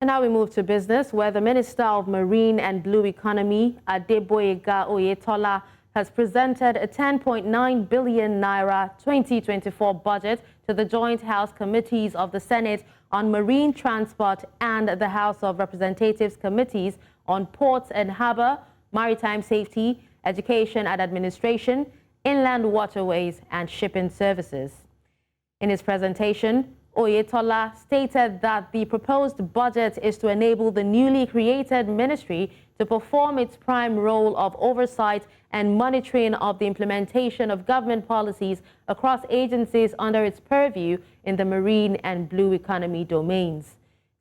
And now we move to business, where the Minister of Marine and Blue Economy, Adegboyega Oyetola, has presented a 10.9 billion naira 2024 budget to the Joint House Committees of the Senate on Marine Transport and the House of Representatives Committees on Ports and Harbour, Maritime Safety, Education and Administration, Inland Waterways and Shipping Services. In his presentation, Oyetola stated that the proposed budget is to enable the newly created ministry to perform its prime role of oversight and monitoring of the implementation of government policies across agencies under its purview in the marine and blue economy domains.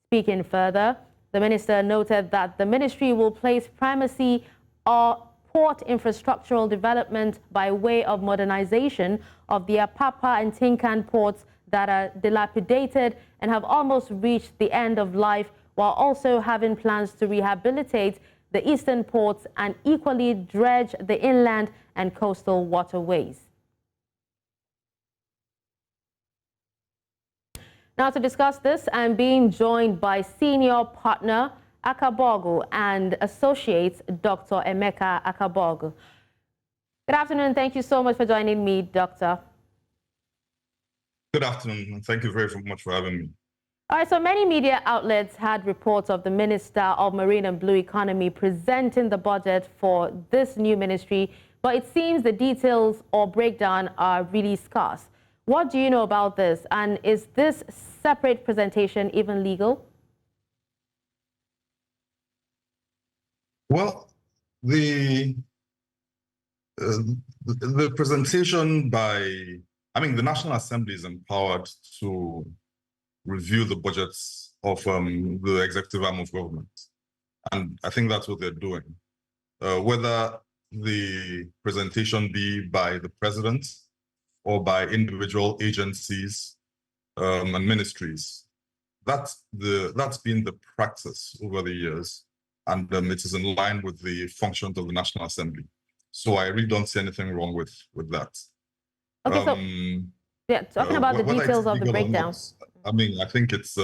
Speaking further, the minister noted that the ministry will place primacy on port infrastructural development by way of modernization of the Apapa and Tin Can ports that are dilapidated and have almost reached the end of life, while also having plans to rehabilitate the eastern ports and equally dredge the inland and coastal waterways. Now, to discuss this, I'm being joined by senior partner Akabogu and associate Dr. Emeka Akabogu. Good afternoon. Thank you so much for joining me, Doctor. Good afternoon, and thank you very much for having me. All right, so many media outlets had reports of the Minister of Marine and Blue Economy presenting the budget for this new ministry, but it seems the details or breakdown are really scarce. What do you know about this, and is this separate presentation even legal? Well, the presentation by, the National Assembly is empowered to review the budgets of the executive arm of government. And I think that's what they're doing. Whether the presentation be by the president or by individual agencies and ministries, that's been the practice over the years. And it is in line with the functions of the National Assembly. So I really don't see anything wrong with that. Okay, so talking about the details of the breakdown. I think it's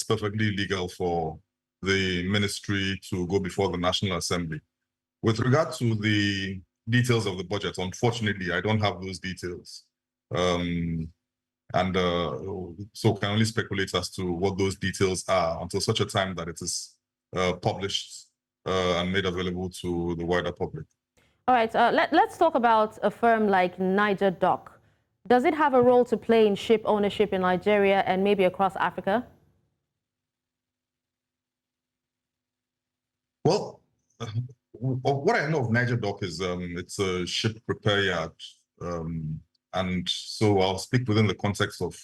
perfectly legal for the ministry to go before the National Assembly. With regard to the details of the budget, unfortunately, I don't have those details. So can only speculate as to what those details are until such a time that it is published and made available to the wider public. All right, let's talk about a firm like Niger Dock. Does it have a role to play in ship ownership in Nigeria and maybe across Africa? Well, what I know of Niger Dock is it's a ship repair yard. And so I'll speak within the context of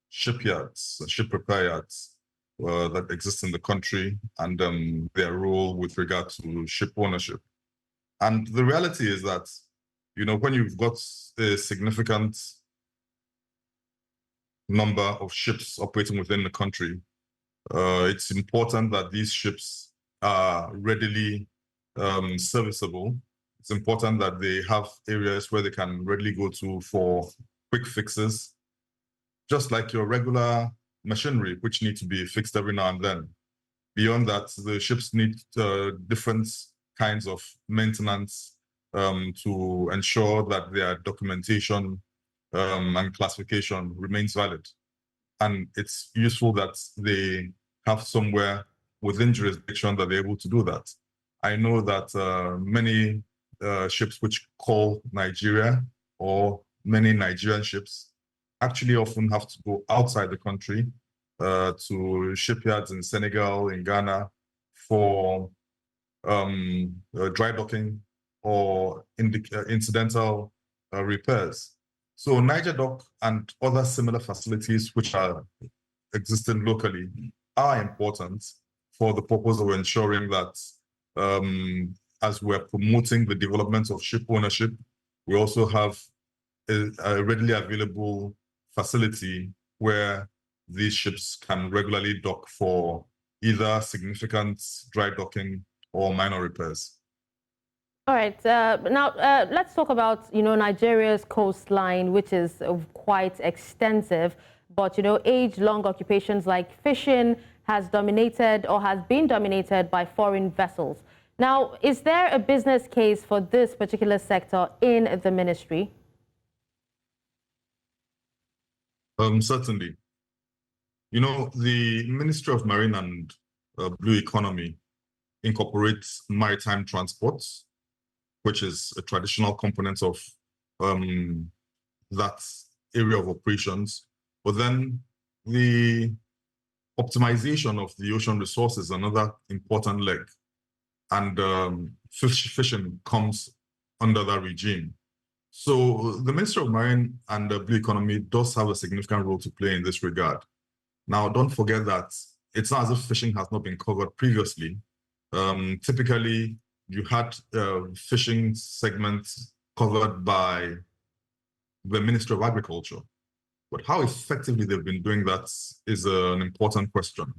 shipyards, ship repair yards that exist in the country and their role with regard to ship ownership. And the reality is that, when you've got a significant number of ships operating within the country, it's important that these ships are readily serviceable. It's important that they have areas where they can readily go to for quick fixes, just like your regular machinery, which need to be fixed every now and then. Beyond that, the ships need different kinds of maintenance to ensure that their documentation and classification remains valid. And it's useful that they have somewhere within jurisdiction that they're able to do that. I know that many ships which call Nigeria, or many Nigerian ships, actually often have to go outside the country to shipyards in Senegal, in Ghana, for dry docking or incidental repairs. So Niger Dock and other similar facilities which are existing locally are important for the purpose of ensuring that as we're promoting the development of ship ownership, we also have a readily available facility where these ships can regularly dock for either significant dry docking or minor repairs. All right. Now, let's talk about, Nigeria's coastline, which is quite extensive. But, age-long occupations like fishing has dominated or has been dominated by foreign vessels. Now, is there a business case for this particular sector in the ministry? Certainly. You know, the Ministry of Marine and Blue Economy incorporates maritime transport, which is a traditional component of that area of operations. But then the optimization of the ocean resources is another important leg. And fishing comes under that regime. So the Ministry of Marine and Blue Economy does have a significant role to play in this regard. Now, don't forget that it's not as if fishing has not been covered previously. Typically, you had fishing segments covered by the Ministry of Agriculture. But how effectively they've been doing that is an important question,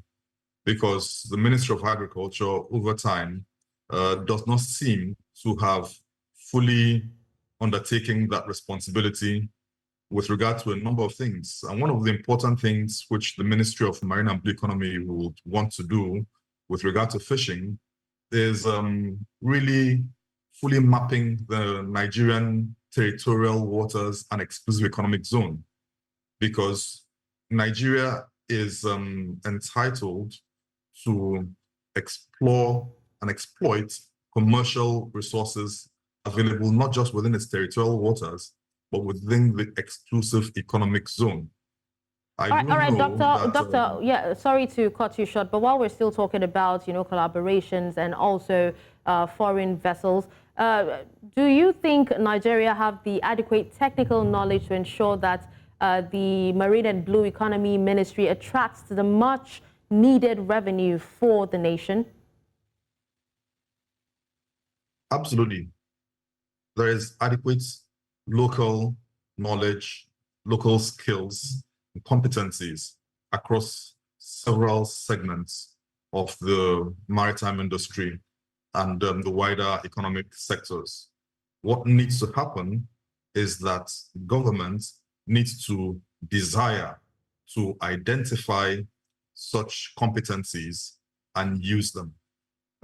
because the Ministry of Agriculture over time does not seem to have fully undertaken that responsibility with regard to a number of things. And one of the important things which the Ministry of Marine and Blue Economy would want to do with regard to fishing is really fully mapping the Nigerian territorial waters and exclusive economic zone, because Nigeria is entitled to explore and exploit commercial resources available not just within its territorial waters, but within the exclusive economic zone. All right, Doctor, yeah, sorry to cut you short, but while we're still talking about, collaborations and also foreign vessels, do you think Nigeria have the adequate technical knowledge to ensure that the Marine and Blue Economy Ministry attracts the much needed revenue for the nation? Absolutely. There is adequate local knowledge, local skills, and competencies across several segments of the maritime industry and the wider economic sectors. What needs to happen is that government needs to desire to identify such competencies and use them.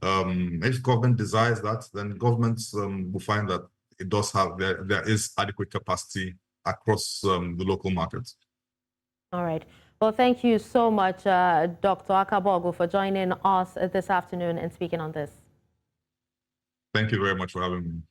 If government desires that, then governments will find that it does have, there is adequate capacity across the local market. All right. Well, thank you so much, Dr. Akabogu, for joining us this afternoon and speaking on this. Thank you very much for having me.